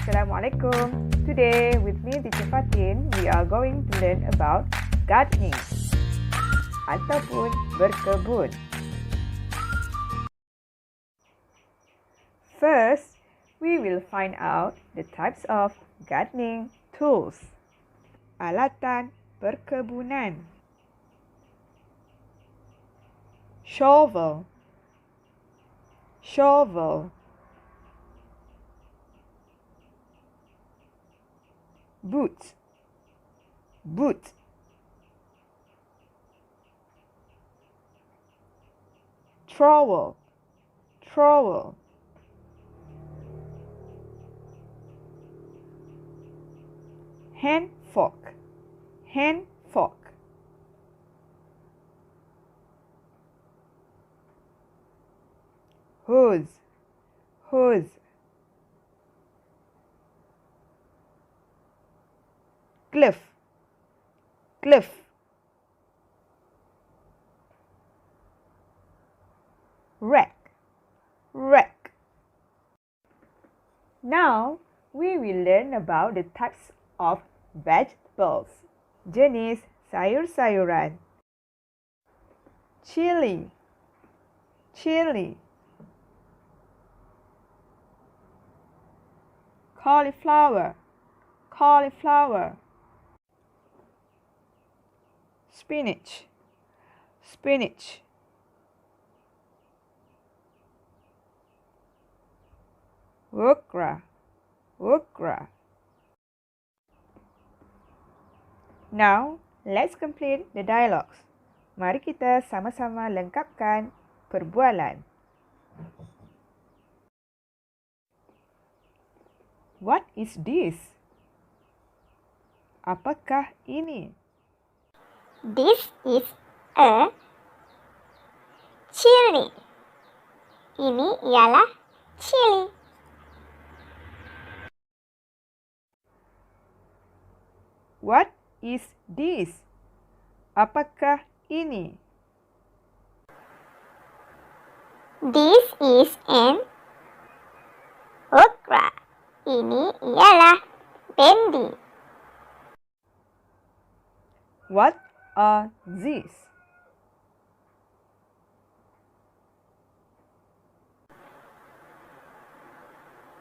Assalamualaikum. Today with me Teacher Fatin, we are going to learn about gardening ataupun berkebun. First, we will find out the types of gardening tools. Alatan perkebunan. Shovel. Boot. Trowel. Hand fork. Hose. Cliff. Rack. Now, we will learn about the types of vegetables. Jenis sayur-sayuran. Chili. Cauliflower. Spinach. Okra. Now, let's complete the dialogues. Mari kita sama-sama lengkapkan perbualan. What is this? Apakah ini? This is a chili. Ini ialah chili. What is this? Apakah ini? This is an okra. Ini ialah bendi. What are these?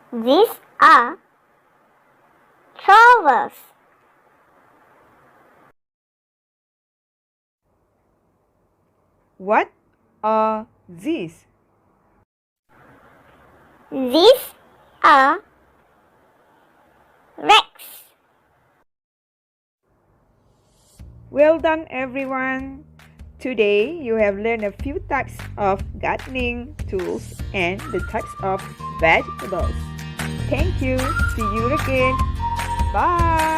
These are trowels. What are these? These are racks. Well done, everyone! Today, you have learned a few types of gardening tools and the types of vegetables. Thank you. See you again. Bye!